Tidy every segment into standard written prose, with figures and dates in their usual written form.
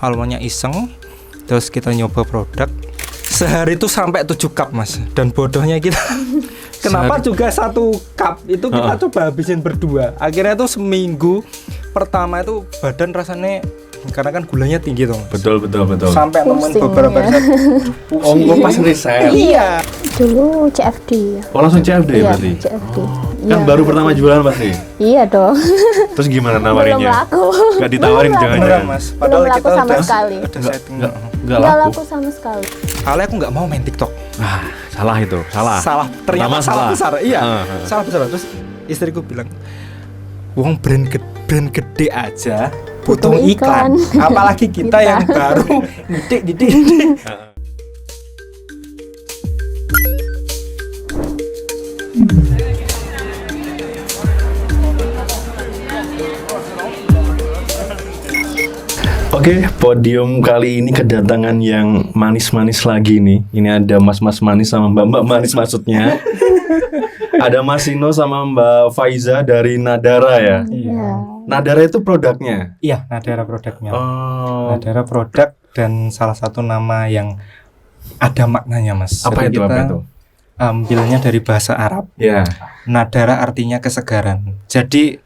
awalnya iseng, terus kita nyoba produk. Sehari itu sampai 7 cup mas. Dan bodohnya kita kenapa juga 1 cup itu kita coba habisin berdua. Akhirnya tuh seminggu pertama itu badan rasanya, karena kan gulanya tinggi tuh mas. Betul. Sampai nemuin beberapa riset. Gue pas riset. Iya. Dulu CFD. Oh langsung CFD Iya, berarti? CFD. Kan Iya. baru pertama jualan pasti? Iya dong. Terus gimana Belum nawarinnya? laku. Gak ditawarin Belum jangan-jangan? Beneran mas. Padahal Belum laku kita sama udah sekali. setting. Gak Nggak laku? laku sama sekali. Soalnya aku nggak mau main TikTok. Ah, salah itu, salah. Ternyata Pertama salah besar. Iya. Heeh. Salah besar. Terus istriku bilang, "Wong brand gede aja butuh Butuh iklan. iklan." Apalagi kita yang baru didik. Oke, podium kali ini kedatangan yang manis-manis lagi nih. Ini ada mas-mas manis sama mbak-mbak manis maksudnya. Ada Mas Sino sama Mbak Faiza dari Nadara ya. Iya. Nadara itu produknya. Iya, Nadara produknya. Oh, Nadara produk dan salah satu nama yang ada maknanya mas. apa Jadi itu? Apa kita itu? ambilnya dari bahasa Arab. Ya. Nadara artinya kesegaran. Jadi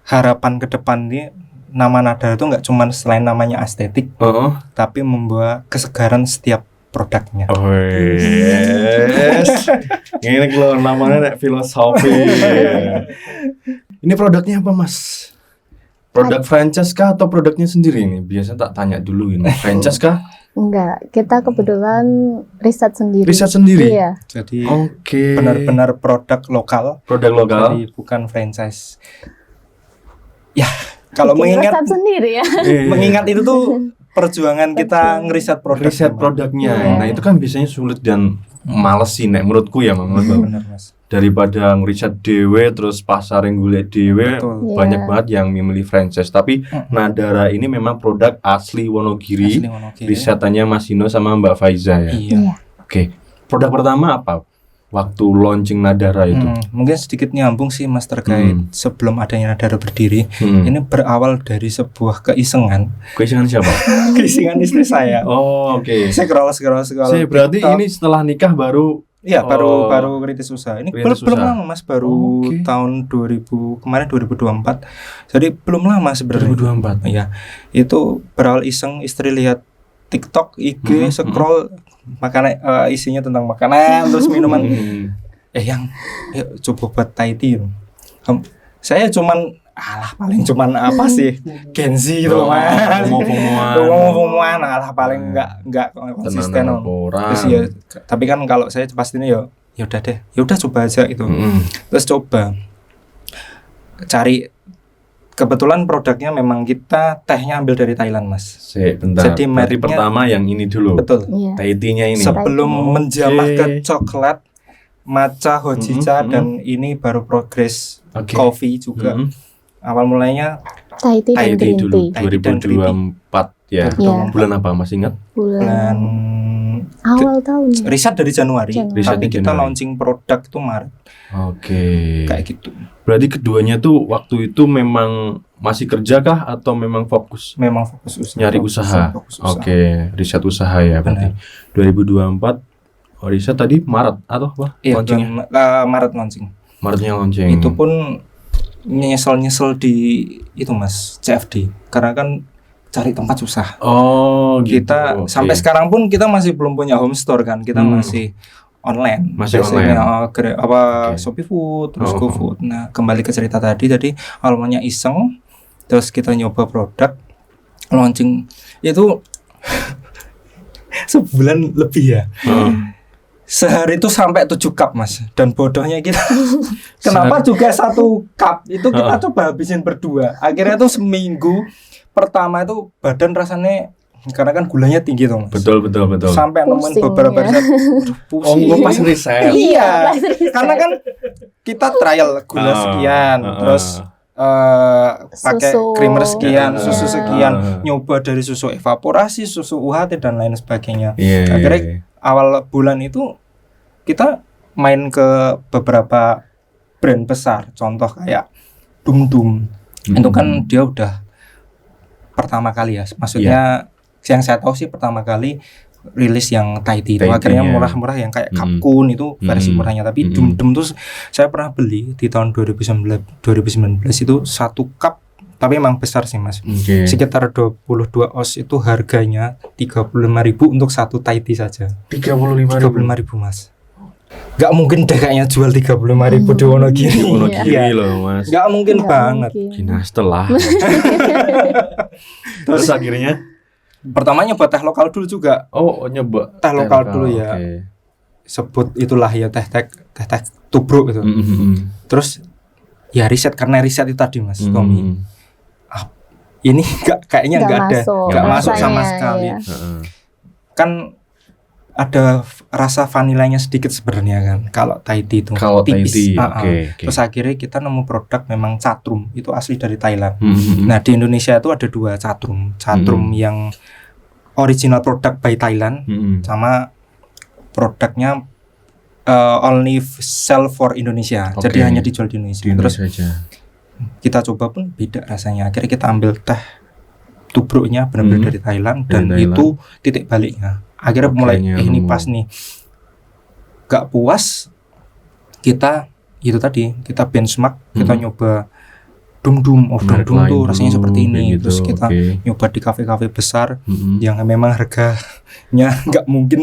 harapan ke depan ini, nama Nadara itu nggak cuma selain namanya estetik, Oh. tapi membawa kesegaran setiap produknya. Oh, yes. Ini kalau namanya nek filosofi. Ini produknya apa, Mas? Produk franchise kah atau produknya sendiri ini? Biasa tak tanya dulu ini. Franchise kah? Enggak, kita kebetulan riset sendiri. Riset sendiri? Iya. Jadi Oke. benar-benar produk lokal, Produk lokal. jadi bukan franchise. Ya, kalau Bikin mengingat resep sendiri ya. mengingat itu tuh perjuangan kita ngeriset produk. Riset produknya. Iya. Nah, itu kan biasanya sulit dan males sih nek menurutku ya, menurutku. Benar mas. Daripada ngeriset dewe terus pasar yang golek dewe, Betul. banyak Iya. banget yang memilih franchise. Tapi Nadara ini memang produk asli Wonogiri. Asli Wonogiri. Risetannya Mas Sino sama Mbak Faiza ya. Iya. Oke. Produk pertama apa? Waktu launching Nadara itu. Mungkin sedikit nyambung sih mas terkait sebelum adanya Nadara berdiri. Ini berawal dari sebuah keisengan. Keisengan siapa? Keisengan istri saya. Oh, oke. Scroll. Berarti TikTok. ini setelah nikah baru. Iya, Oh. baru kritis usaha. Ini Rintis belum usaha. lama mas, baru Oke. tahun 2024. Jadi belum lama sebenarnya. 2024. Iya. Itu berawal iseng, istri lihat TikTok, IG, scroll makanan, isinya tentang makanan terus minuman. Yang yuk coba buat Thai tea. Saya cuman paling cuman apa sih? Genzi gitu mas. Ngomong-ngomongan paling enggak konsisten. Terus ya, tapi kan kalau saya pastinya ya udah deh. Ya udah coba aja gitu. Terus coba cari, kebetulan produknya memang kita tehnya ambil dari Thailand mas. Bentar. Jadi Berarti mereknya- pertama yang ini dulu. Betul. Iya. Thai tea-nya ini. Sebelum Oke. menjamah ke coklat, matcha, hojicha, dan ini baru progress Oke. coffee juga. Awal mulainya Thai tea Thai dan tea green dulu. tea. Thai tea dan green tea. 2024 ya. Iya. Bulan apa masih ingat? bulan Awal tahun. riset dari Januari, Riset tapi di kita Januari. launching produk itu Maret, Oke. kayak gitu. Berarti keduanya tuh waktu itu memang masih kerja kah atau memang fokus Memang fokus usaha. nyari usaha? Fokus usaha. Oke, riset usaha ya berarti. 2024 riset tadi Maret atau apa? Iya, Launchingnya? Maret launching. Maretnya launching. Itu pun nyesel di itu mas, CFD, karena kan cari tempat susah. Oh, gitu. Kita Oke. sampai sekarang pun kita masih belum punya home store kan, kita masih online. Masih Biasanya, online. Oke. Shopee Food, terus Oh. GoFood. Nah, kembali ke cerita tadi awalnya iseng, terus kita nyoba produk, launching itu sebulan lebih ya. Sehari itu sampai 7 cup mas. Dan bodohnya kita kenapa juga 1 cup itu kita coba habisin berdua. Akhirnya tuh seminggu pertama itu badan rasanya, karena kan gulanya tinggi tuh mas. Betul. Sampai nemuin Pusing, beberapa ya. riset. Pusing. Gue pas riset. Iya, Pas riset. karena kan kita trial gula sekian, terus pakai Susu. creamer sekian, susu Iya. sekian, nyoba dari susu evaporasi, susu UHT dan lain sebagainya. Iya. Akhirnya awal bulan itu kita main ke beberapa brand besar, contoh kayak Dum Dum. Itu kan dia udah pertama kali ya, maksudnya Yang saya tahu sih pertama kali rilis yang Taiti itu Taiti, akhirnya ya. murah-murah yang kayak Capcom itu versi murahnya, tapi Dum tuh saya pernah beli di tahun 2019 itu satu cup, tapi emang besar sih Mas. Oke. Sekitar 22 os itu harganya 35.000 untuk satu Taiti saja. 35.000 Mas. Gak mungkin deh kayaknya jual 35.000 di Wonogiri. Wonogiri Iya. loh Mas. Gak mungkin Nggak banget. mungkin. Kinastel lah. Terus akhirnya Pertama nyoba teh lokal dulu juga. nyoba Teh lokal dulu ya. Oke. Sebut itulah ya teh tubruk itu. Terus ya riset, karena riset itu tadi Mas Tommy. Ini kayaknya nggak ada, masuk nggak masuk sama rasanya, sekali. ya. Kan ada rasa vanilanya sedikit sebenarnya kan kalau Taiti itu Kalau tipis. Taiti, Ah, ah. oke. Terus akhirnya kita nemu produk memang Catrum, itu asli dari Thailand. Nah di Indonesia itu ada dua Catrum yang original produk by Thailand, sama produknya only sell for Indonesia. Oke. Jadi hanya dijual di Indonesia. Terus saja. kita coba pun beda rasanya. Akhirnya kita ambil teh tubruknya benar-benar dari Thailand, dan Dari Thailand. itu titik baliknya. Akhirnya mulai Oke, ini nemu. pas nih. Gak puas, kita itu tadi kita benchmark, kita nyoba Dum Merek tuh lain rasanya dulu, seperti ini. kayak gitu, Terus kita oke. nyoba di kafe-kafe besar yang memang harganya nggak mungkin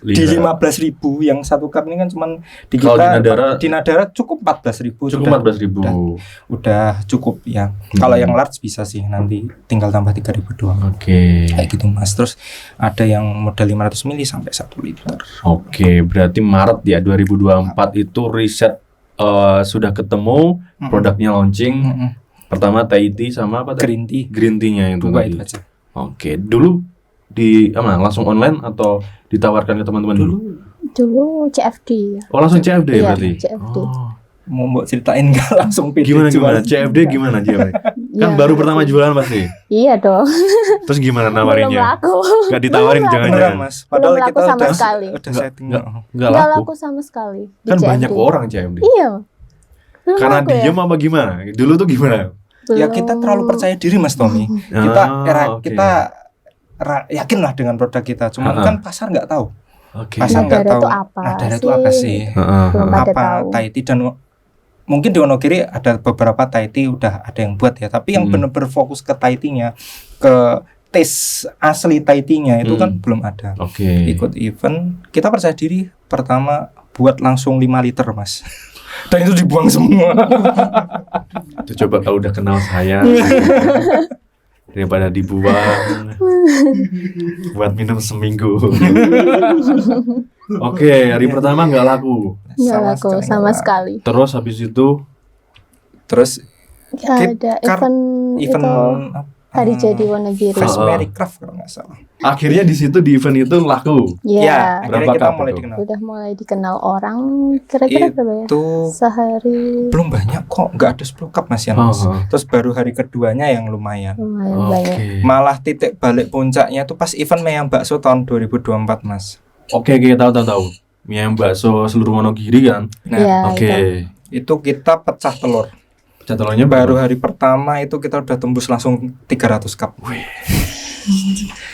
di 15.000. Yang satu cup ini kan cuman di Kalau kita di Nadara- Nadara cukup 14.000. Cukup sudah. 14.000. Udah cukup ya. Kalau yang large bisa sih nanti tinggal tambah 3.000 doang. Oke. Kayak gitu Mas. Terus ada yang modal 500 ml sampai 1 liter. Oke, berarti Maret ya 2024 itu riset sudah ketemu, produknya launching. Pertama Taiti sama apa tadi? Green tea. Green tea-nya itu Dua tadi. itu aja. Oke, dulu langsung online atau ditawarkan ke teman-teman dulu? Dulu CFD ya. Oh, langsung CFD Iya, berarti. CFD. Oh. Mau mbok ceritain nggak langsung PD Gimana jual? CFD gimana CFD? Kan Iya. baru pertama jualan pasti. Iya dong. Terus gimana Belum nawarinnya? laku. Gak ditawarin Belum jangan-jangan. Beneran Mas. Padahal Belum laku kita sama udah sekali. udah setting. Nggak Nggak laku. laku sama sekali. di Kan CFD. banyak orang CFD. Iya. Belum Karena laku ya? diem apa gimana? Dulu tuh gimana? Ya kita terlalu percaya diri Mas Tommy. Kita Oke. yakin lah dengan produk kita. Cuman Ah. kan pasar nggak tahu. Oke. Pasar nggak Nadara tahu. itu apa Nadara itu sih? apa sih? Belum pada Apa tahu. Taiti, dan mungkin di Wonogiri ada beberapa Taiti udah ada yang buat ya. Tapi yang benar-benar fokus ke Taitinya, ke taste asli Taitinya itu kan belum ada. Oke. Ikut event, kita percaya diri pertama buat langsung 5 liter Mas. Dan itu dibuang semua. Itu coba kalau udah kenal saya daripada dibuang buat minum seminggu. Oke, hari pertama nggak laku. Nggak laku sekali sama nggak. sekali. Terus habis itu Terus Ada event event itu hari jadi Wonogiri. Fresh Oh. Mary Craft kalau nggak salah. akhirnya di situ di event itu laku. Iya. akhirnya Berapa kita cup mulai itu? dikenal. Udah mulai dikenal orang. Kira-kira berapa ya? Itu Sehari belum banyak kok, nggak ada 10 cup Mas ya Mas. Oh. Terus baru hari keduanya yang lumayan. lumayan Oke. banyak. Malah titik balik puncaknya itu pas event Meyang Bakso tahun 2024 Mas. Oke, tahu. Mie ayam bakso seluruh Wonogiri kan. Nah, Iya, Oke. itu kita pecah telur. Catatannya Baru hari pertama itu kita udah tembus langsung 300 cup.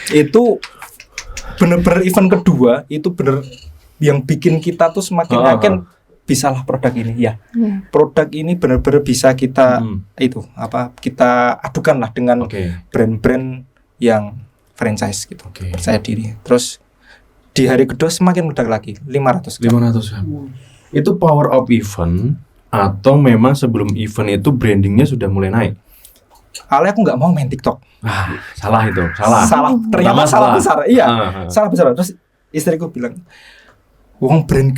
Itu bener-bener event kedua itu bener yang bikin kita tuh semakin yakin bisalah produk ini ya. Iya. Produk ini bener-bener bisa kita kita adukan lah dengan Oke. brand-brand yang franchise gitu. Oke. Percaya diri. Terus di hari kedua semakin meledak lagi 500 cup. 500 gram. Itu power of event atau memang sebelum event itu brandingnya sudah mulai naik? Awalnya aku nggak mau main TikTok. Salah itu, salah. Ternyata Pertama salah besar. Iya, Ah. salah besar. Terus istriku bilang, "Wong brand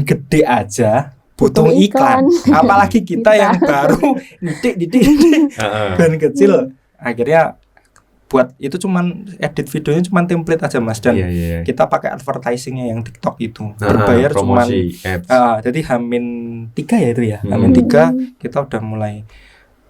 gede aja butuh Butuh iklan. iklan." Apalagi kita yang baru didik brand kecil." Akhirnya buat itu cuman edit videonya cuman template aja Mas, dan Iya. kita pakai advertisingnya yang TikTok itu berbayar cuman promosi ads. jadi H-3 ya itu ya. H-3 kita udah mulai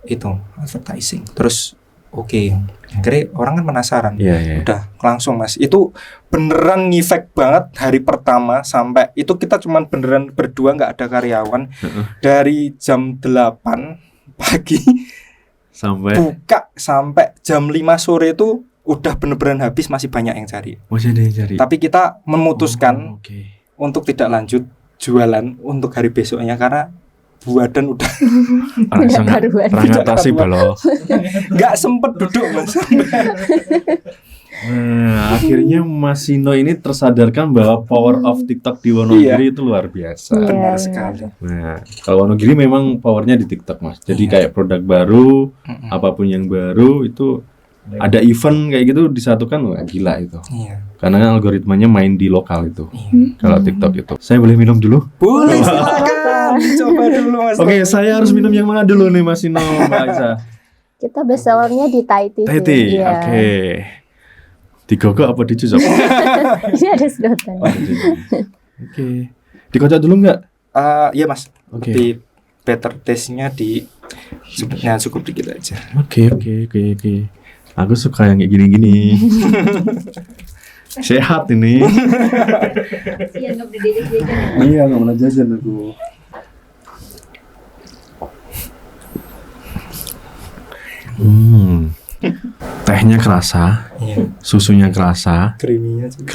itu advertising. Terus akhirnya orang kan penasaran. Iya. Udah langsung Mas. Itu beneran ngefek banget hari pertama sampai itu kita cuman beneran berdua, nggak ada karyawan. Dari jam 8 pagi Sampai buka sampai jam 5 sore itu udah bener-bener habis masih banyak yang cari. Masih ada yang cari. Tapi kita memutuskan Oke. untuk tidak lanjut jualan untuk hari besoknya karena buadan udah Tidak karuan. Rangatasi balo. nggak sempet duduk Mas. Nah, akhirnya Mas Sino ini tersadarkan bahwa power of TikTok di Wonogiri itu luar biasa. Iya. Benar sekali. Nah, kalau Wonogiri memang powernya di TikTok, Mas. Jadi kayak produk baru, apapun yang baru itu ada event kayak gitu disatukan, wah gila itu. Iya. Karena algoritmanya main di lokal itu. Kalau TikTok itu. Saya boleh minum dulu? Boleh silakan. Coba dulu Mas. Oke, saya harus minum yang mana dulu nih Mas Sino, Mbak Aisyah? Kita bestsellernya di Thai tea. Teh. Iya. Oke. Digogok apa dicocok? Ini ada sedotan. Oke. Dikocok dulu nggak? Iya Mas. Oke. Lebih better taste-nya di supnya cukup dikit aja. Oke. Aku suka yang kayak gini-gini. Sehat ini. Iya, nggak pernah jajan aku. Tehnya kerasa, Iya. susunya kerasa, Creamy-nya juga.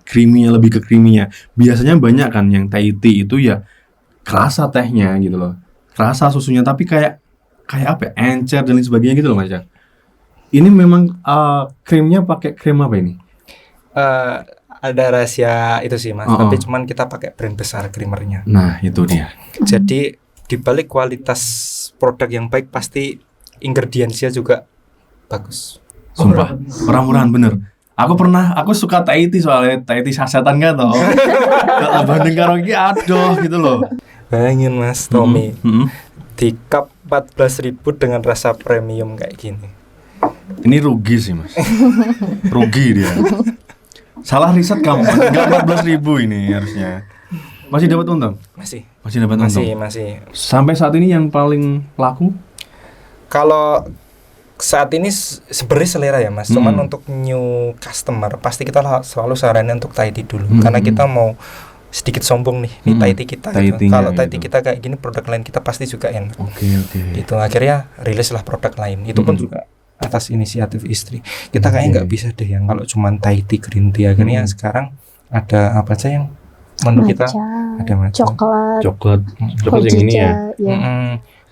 creaminya lebih ke creaminya. Biasanya banyak kan yang Thai tea itu ya kerasa tehnya gitu loh, kerasa susunya tapi kayak apa ya, encer dan lain sebagainya gitu loh Mas. Ini memang krimnya pakai krim apa ini? Ada rahasia itu sih Mas, tapi cuman kita pakai brand besar creamernya. Nah itu dia. Jadi di balik kualitas produk yang baik pasti ingredientsnya juga bagus. Sumpah, murah-murahan bener. Aku suka Thai tea soalnya Thai tea sasetan kan toh. Kalau banding karo iki aduh gitu loh. Bayangin Mas Tommy, Mm-mm. di cup 14.000 dengan rasa premium kayak gini. Ini rugi sih Mas. Rugi dia. Salah riset kamu. Enggak 14.000 ini harusnya. Masih dapat untung? Masih Dapat untung. masih. Sampai saat ini yang paling laku? Kalau saat ini sebenarnya selera ya Mas, cuman untuk new customer pasti kita selalu saranin untuk Thai tea dulu, karena kita mau sedikit sombong nih, ini Thai tea kita. Thai Gitu. Kalau tea-nya Thai tea gitu. kita kayak gini, produk lain kita pasti juga enak. Oke. Itu akhirnya rilis lah produk lain. Itu pun juga atas inisiatif istri. Kita kayaknya nggak bisa deh yang kalau cuman Thai tea green tea. Akhirnya sekarang ada apa aja yang menu kita ada matcha, Coklat yang ini ya. ya.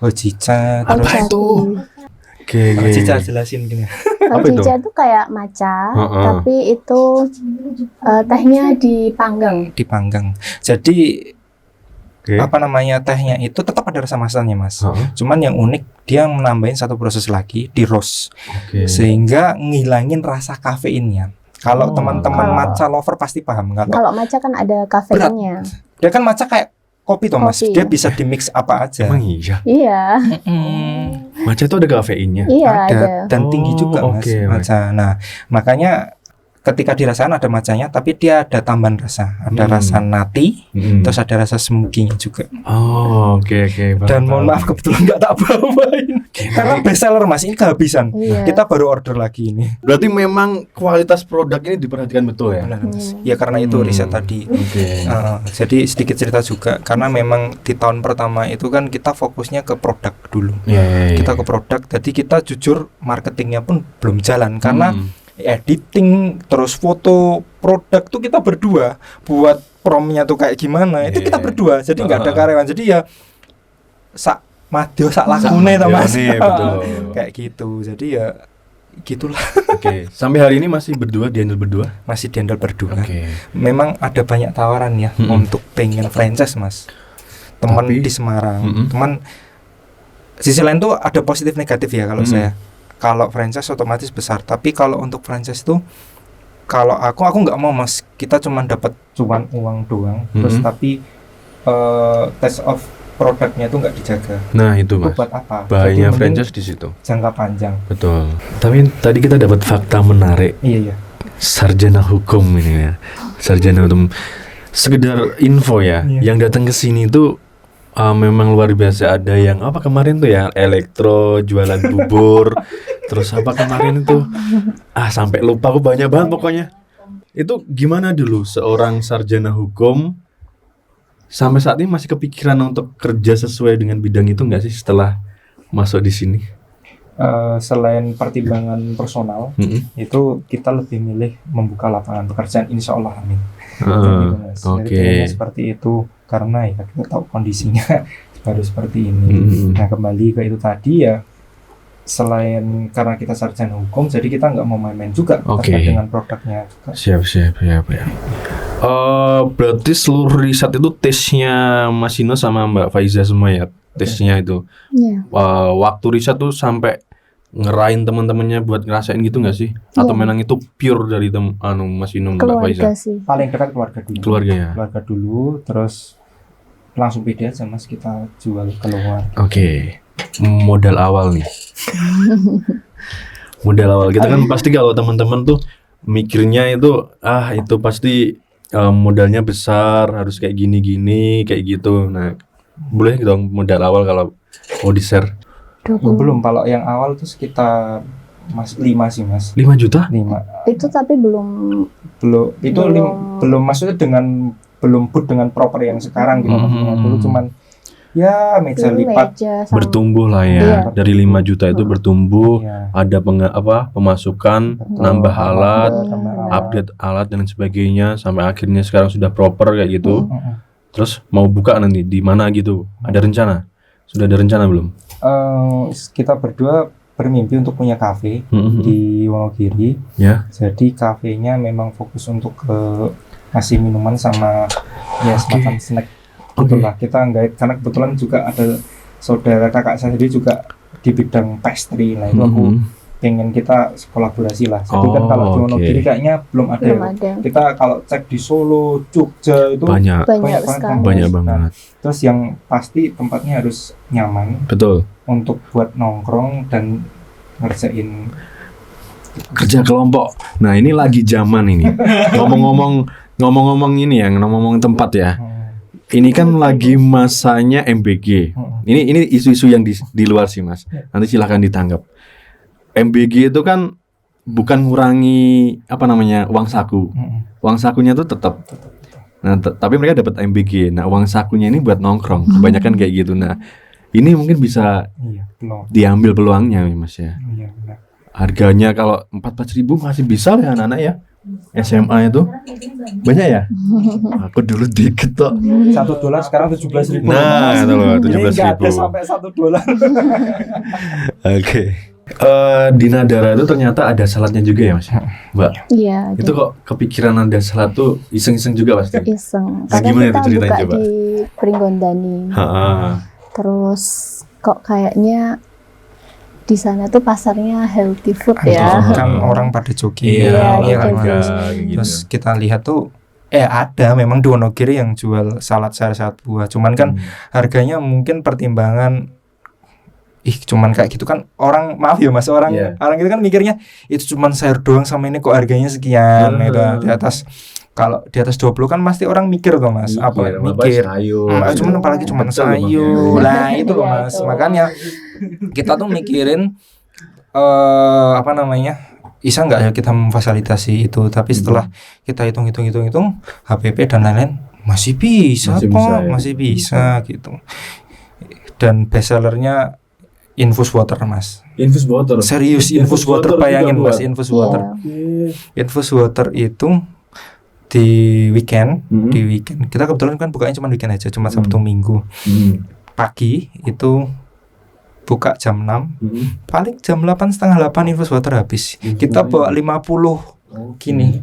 hojicha, Apa terus itu? Oke. hojicha jelasin gini. Apa itu? Hojicha itu kayak matcha, Heeh. tapi itu tehnya dipanggang. Dipanggang. Jadi Oke. apa namanya, tehnya itu tetap ada rasa masanya Mas. Cuman yang unik dia menambahin satu proses lagi di roast, Oke. sehingga ngilangin rasa kafeinnya. Kalau teman-teman matcha lover pasti paham. Kalau matcha kan ada kafeinnya. Dia kan matcha kayak kopi toh Mas. Kopi. Dia bisa dimix apa aja. Emang iya. Iya, Matcha itu ada kafeinnya. iya ada ada. dan tinggi juga Mas oke, matcha. Nah, makanya ketika dirasakan ada matchanya, tapi dia ada tambahan rasa, ada rasa nati, terus ada rasa smoky-nya juga. Oh, oke. Dan mohon maaf kebetulan nggak tak bawain karena best seller Mas, ini kehabisan. Iya. Kita baru order lagi ini. Berarti memang kualitas produk ini diperhatikan betul ya? Benar, Mas. Ya karena itu riset tadi. Oke. Jadi sedikit cerita juga, karena memang di tahun pertama itu kan kita fokusnya ke produk dulu. Iya. Kita ke produk, jadi kita jujur marketingnya pun belum jalan karena editing terus foto produk tuh kita berdua, buat promnya tuh kayak gimana itu kita berdua, jadi nggak ada karyawan, jadi ya sak madyo sak lakune to Mas. Betul. Kayak gitu, jadi ya gitulah. Oke. Sampai hari ini masih dihandle berdua? Masih dihandle berdua. Oke. Memang ada banyak tawaran ya untuk pengen franchise Mas, teman Tapi- di Semarang. Teman sisi lain tuh ada positif negatif ya kalau saya. Kalau franchise otomatis besar, tapi kalau untuk franchise tuh kalau aku nggak mau Mas, kita cuma dapat cuan uang doang, terus tapi test of produknya itu nggak dijaga. Nah, itu Itu Mas. buat apa? Bahaya Jadi mending franchise di situ. jangka panjang. Betul. Tapi tadi kita dapat fakta menarik. Iya. Sarjana hukum ini ya. Sarjana hukum. Sekedar info ya, Iya. yang datang ke sini itu memang luar biasa. Ada yang apa kemarin tuh ya, elektro, jualan bubur. Terus apa kemarin itu? Sampai lupa, aku banyak banget pokoknya. Itu gimana dulu seorang sarjana hukum sampai saat ini masih kepikiran untuk kerja sesuai dengan bidang itu nggak sih setelah masuk di sini? selain pertimbangan personal, itu kita lebih milih membuka lapangan pekerjaan, insya Allah, amin. Gitu, Mas. Jadi Oke. pilihannya seperti itu karena ya kita tahu kondisinya baru seperti ini. Nah, kembali ke itu tadi ya, selain karena kita sarjana hukum, jadi kita nggak mau main-main juga Oke. terkait dengan produknya. Siap. Berarti seluruh riset itu tesnya Mas Ino sama Mbak Faiza semua ya, tesnya itu. Iya. Waktu riset tuh sampai ngerain teman-temannya buat ngerasain gitu nggak sih? Atau Iya. memang itu pure dari Mas Ino Mbak Faiza? Keluarga sih. Paling dekat keluarga dulu. Keluarga ya. Keluarga dulu, terus langsung pede aja Mas, kita jual keluar. Oke. Modal awal nih. Modal awal kita kan pasti kalau teman-teman tuh mikirnya itu itu pasti modalnya besar, harus kayak gini-gini, kayak gitu. Nah, boleh dong modal awal kalau mau di-share. 20. Belum, kalau yang awal tuh sekitar 5 sih Mas. 5 juta? 5. Itu tapi belum Belum itu belum maksudnya belum put dengan proper yang sekarang gitu maksudnya. Dulu cuman ya meja dulu lipat. meja sama Bertumbuh lah ya. Iya. Dari 5 juta itu bertumbuh, Iya. ada pemasukan, Betul. nambah alat, Tambah alat. update alat dan sebagainya sampai akhirnya sekarang sudah proper kayak gitu. Mm-mm. Terus mau buka nanti di mana gitu? Ada rencana? Sudah ada rencana belum? Kita berdua bermimpi untuk punya kafe Mhm. di Wonogiri. Ya. Jadi kafenya memang fokus untuk ke ngasih minuman sama ya semacam snack. Oke. Itulah kita nggak, karena kebetulan juga ada saudara kakak saya sendiri juga di bidang pastry. Nah itu aku Mhm. pengen kita kolaborasi lah. Jadi kan kalau di oke. Wonogiri kayaknya belum ada. belum ya. ada. Kita kalau cek di Solo, Jogja itu Banyak Banyak banget sekali. kan. banyak Nah, banget. terus yang pasti tempatnya harus nyaman Betul. untuk buat nongkrong dan ngerjain. Kerja kelompok. Nah, ini lagi zaman ini. Ngomong-ngomong ini ya, ngomong-ngomong tempat ya. Ini kan lagi masanya MBG. Ini isu-isu yang di luar sih, Mas. Nanti silahkan ditanggap. MBG itu kan bukan ngurangi uang saku. Uang sakunya tuh tetap. Nah, tapi mereka dapat MBG. Nah, uang sakunya ini buat nongkrong. Kebanyakan kayak gitu. Nah, ini mungkin bisa Iya, belum. diambil peluangnya, Mas ya. Iya, benar. Harganya kalau 14.000 masih bisa ya anak-anak ya. SMA itu banyak ya. Aku dulu dikit kok. $1 sekarang 17.000. Nah, itu loh, Ini nggak 17.000. ada sampai $1. Oke. Di Nadara itu ternyata ada saladnya juga ya, Mas, Mbak. Iya. Itu kok kepikiran ada salad tuh iseng-iseng juga pasti. iseng. Nah, Karena gimana kita itu ceritain buka coba? di Pringgondani. Terus kok kayaknya di sana tuh pasarnya healthy food ya. Kan orang pada jogging. Iya, Iya kan, gitu. Mas. Terus kita lihat tuh ada memang di Wonogiri yang jual salad sayur buah. Cuman kan harganya mungkin pertimbangan cuman kayak gitu kan, orang maaf ya Mas, orang Iya. itu kan mikirnya itu cuman sayur doang sama ini kok harganya sekian gitu. Di atas, kalau di atas 20 kan pasti orang mikir tuh Mas, mikir. sayur. Cuman apalagi cuman Betul, Bang, sayur. ya. Lah itu loh Iya, Mas. itu. Makanya kita tuh mikirin bisa nggak ya kita memfasilitasi itu, tapi setelah kita hitung HPP dan lain-lain masih bisa Masih kok, bisa, ya? masih bisa gitu. Dan bestsellernya infus water Mas. Infus water. Serius, Infus infus water water, bayangin juga Mas, buat? infus Iya. water. Infus water itu di weekend, kita kebetulan kan bukanya cuma weekend aja, cuma Sabtu Minggu. Pagi itu buka jam 6, paling jam 8, setengah 8 infus water habis. Kita bawa 50 gini.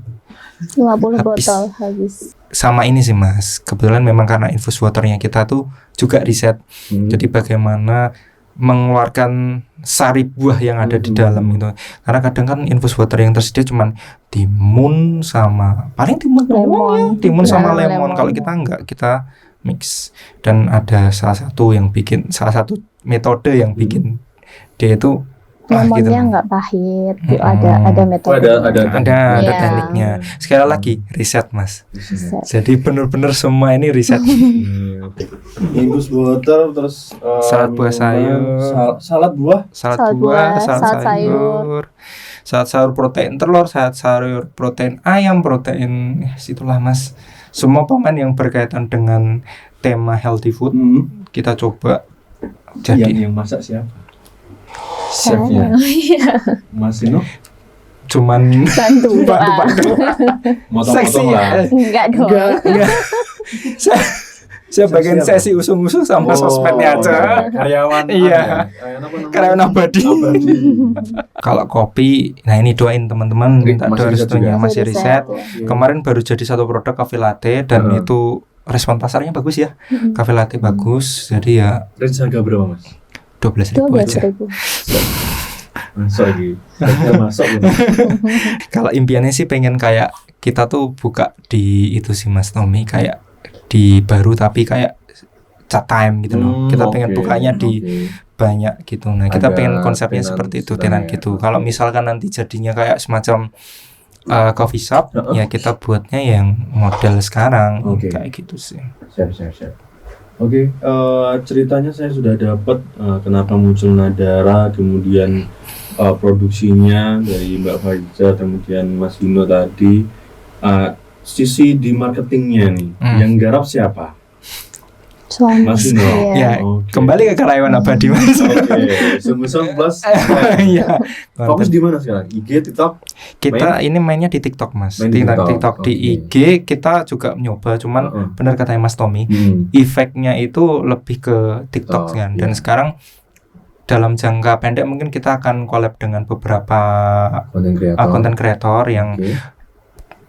50 Habis. botol habis. Sama ini sih Mas, kebetulan memang karena infus waternya kita tuh juga riset. Jadi bagaimana mengeluarkan sari buah yang ada di dalam itu. Karena kadang kan infus water yang tersedia cuman timun sama paling timun doang Lemon. ya, timun sama Nah, lemon. lemon. Kalau kita enggak, kita mix. Dan ada salah satu metode yang bikin dia itu Lemonnya nggak pahit. Mm-mm. Ada metode. Ada ada Iya. tekniknya. Sekali lagi riset Mas. Riset. Jadi benar-benar semua ini riset. Infus water terus Salad buah sayur. salad buah. Salad Salad buah, buah, salad salad sayur, salad sayur protein telur, salad sayur protein ayam, protein itulah Mas. Semua pemain yang berkaitan dengan tema healthy food kita coba jadi yang masak siapa? chefnya. Iya. Mas Ino Cuman Bantu doa. bantu. motong-motong lah. Enggak dong. Enggak. Saya bagian Sesi apa? sesi usung-usung sama sosmednya aja. Karyawan. Iya. Karyawan abadi. Kalau kopi, nah ini doain teman-teman, minta Masih doa riset restunya, juga. masih riset. Ya. Kemarin baru jadi satu produk cafe latte dan itu respon pasarnya bagus ya. Cafe latte bagus, jadi ya Range harga berapa Mas? 12.000 aja. 12.000. Masuk lagi. Saya masuk gitu. Kalau impiannya sih pengen kayak kita tuh buka di itu sih Mas Tommy, kayak di baru tapi kayak chat time gitu loh. Kita pengen bukanya di banyak gitu. Nah, kita Ada pengen konsepnya tenan seperti itu, istilahnya. tenan gitu. Kalau misalkan nanti jadinya kayak semacam coffee shop, ya kita buatnya yang model sekarang kayak gitu sih. Siap. Oke, ceritanya saya sudah dapat kenapa muncul Nadara, kemudian produksinya dari Mbak Faiza, kemudian Mas Vino tadi. Sisi di marketingnya nih, yang garap siapa? Suami. Mas Vino. Iya. Ya, kembali ke karyawan abadi Mas. Oke, Sungguh plus. Iya. Fokus di mana sekarang? IG, TikTok? Kita ini mainnya di TikTok Mas. Main di TikTok. Di IG kita juga nyoba, cuman benar katanya Mas Tommy, efeknya itu lebih ke TikTok kan. Dan sekarang dalam jangka pendek mungkin kita akan collab dengan beberapa konten kreator yang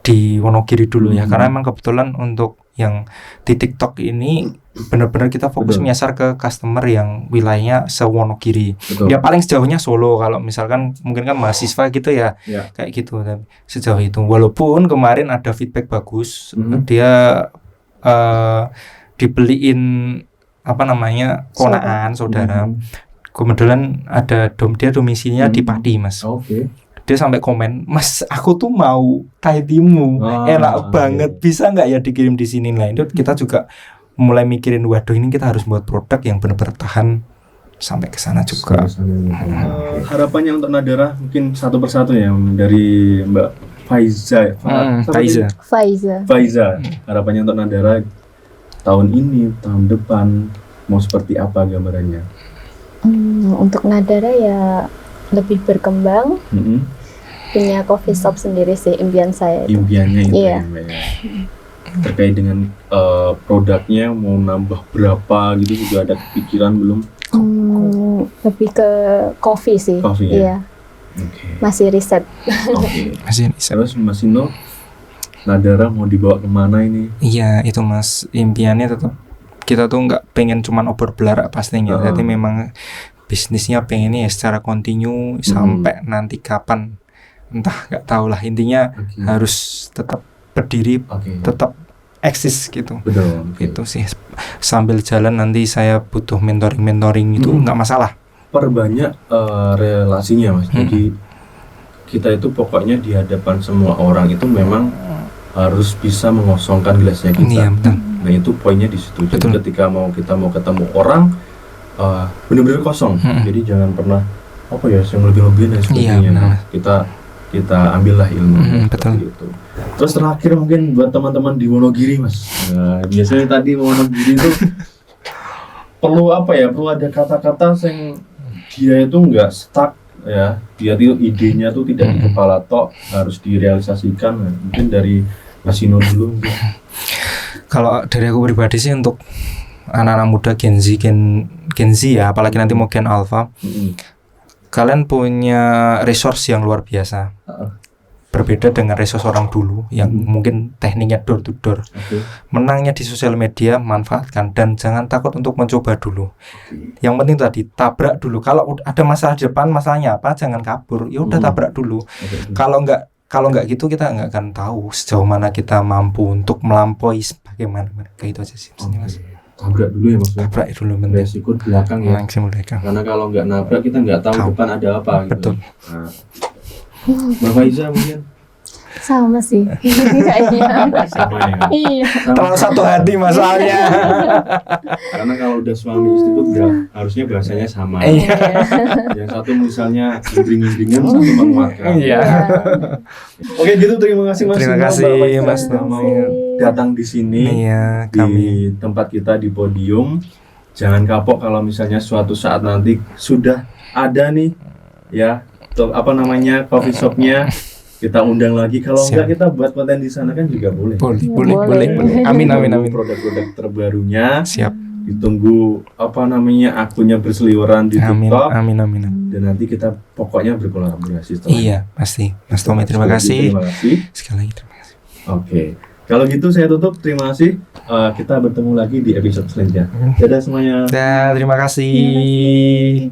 di Wonogiri dulu ya, karena emang kebetulan untuk yang di TikTok ini benar-benar kita fokus menyasar ke customer yang wilayahnya se-Wonogiri. Ya paling sejauhnya Solo, kalau misalkan mungkin kan mahasiswa gitu ya, kayak gitu. Tapi sejauh itu, walaupun kemarin ada feedback bagus, dia dibeliin apa namanya konaan saudara. Kebetulan ada dia domisilinya di Pati Mas. Dia sampai komen, Mas aku tuh mau Thai timu, enak banget, bisa nggak ya dikirim di sini lah. Itu kita juga mulai mikirin, waduh ini kita harus buat produk yang benar-benar tahan sampai ke sana juga. Harapannya untuk Nadara mungkin satu persatu ya, dari Mbak Faiza. Faiza. Harapannya untuk Nadara tahun ini, tahun depan mau seperti apa gambarannya? Untuk Nadara ya lebih berkembang, punya coffee shop sendiri sih impian saya. Impiannya itu Iya. ya. Terkait dengan produknya mau nambah berapa gitu, juga ada kepikiran belum? Lebih ke coffee sih. Coffee, iya. Masih riset. Masih riset. Terus Mas Ino, Nadara mau dibawa kemana ini? Iya itu Mas, impiannya tetap kita tuh nggak pengen cuman obor belarak pastinya, jadi memang bisnisnya pengennya ya secara kontinu sampai nanti kapan entah, nggak tahu lah, intinya harus tetap berdiri, tetap eksis gitu. Betul. Itu sih, sambil jalan nanti saya butuh mentoring itu nggak masalah. Perbanyak relasinya Mas. Jadi kita itu pokoknya di hadapan semua orang itu memang harus bisa mengosongkan gelasnya kita. Iya, betul. Nah itu poinnya di situ. Jadi ketika kita mau ketemu orang benar-benar kosong. Jadi jangan pernah apa ya yang lebih-lebihin dan sebagainya. Nah, kita ambillah ilmu. Betul. Itu. Terus terakhir mungkin buat teman-teman di Wonogiri Mas. Nah, biasanya tadi Wonogiri itu perlu apa ya? Perlu ada kata-kata yang dia itu nggak stuck ya. Dia itu idenya tuh tidak di kepala tok, harus direalisasikan. Nah, mungkin dari Mas Ino dulu. Kalau dari aku pribadi sih, untuk anak-anak muda Gen Z ya, apalagi nanti mau Gen Alpha, kalian punya resource yang luar biasa. Berbeda dengan resource orang dulu yang mungkin tekniknya door to door. Menangnya di sosial media, manfaatkan dan jangan takut untuk mencoba dulu. Yang penting tadi tabrak dulu. Kalau ada masalah di depan, masalahnya apa, jangan kabur. Ya udah tabrak dulu. Kalau nggak gitu kita nggak akan tahu sejauh mana kita mampu untuk melampaui bagaimana. Kayak itu aja sih. Tabrak dulu ya maksudnya. Tabrak dulu penting. Resiko belakang ya. Karena kalau nggak nabrak kita nggak tahu depan ada apa. Betul. Gitu. Nah. Mbak Faiza mungkin sama sih kayaknya. sama ya. Iya. Terlalu satu hati masalahnya. Karena kalau udah suami istri itu harusnya bahasanya sama. Yang satu misalnya imbing-imbingan, satu menguatkan. Oke gitu, terima kasih Mas. Terima kasih Mas mau datang di sini di tempat kita di podium. Jangan kapok kalau misalnya suatu saat nanti sudah ada nih ya, coffee shopnya kita undang lagi. Kalau Siap. enggak kita buat konten di sana kan juga boleh. Boleh. Amin. Produk-produk terbarunya. Siap. Ditunggu akunnya berseliweran di Amin. TikTok. Amin. Dan nanti kita pokoknya berkolaborasi setelah Iya, pasti. Mas Tommy, terima kasih. Terima kasih. Sekali lagi terima kasih. Oke. Kalau gitu saya tutup. Terima kasih. Kita bertemu lagi di episode selanjutnya. Dadah semuanya. Terima kasih.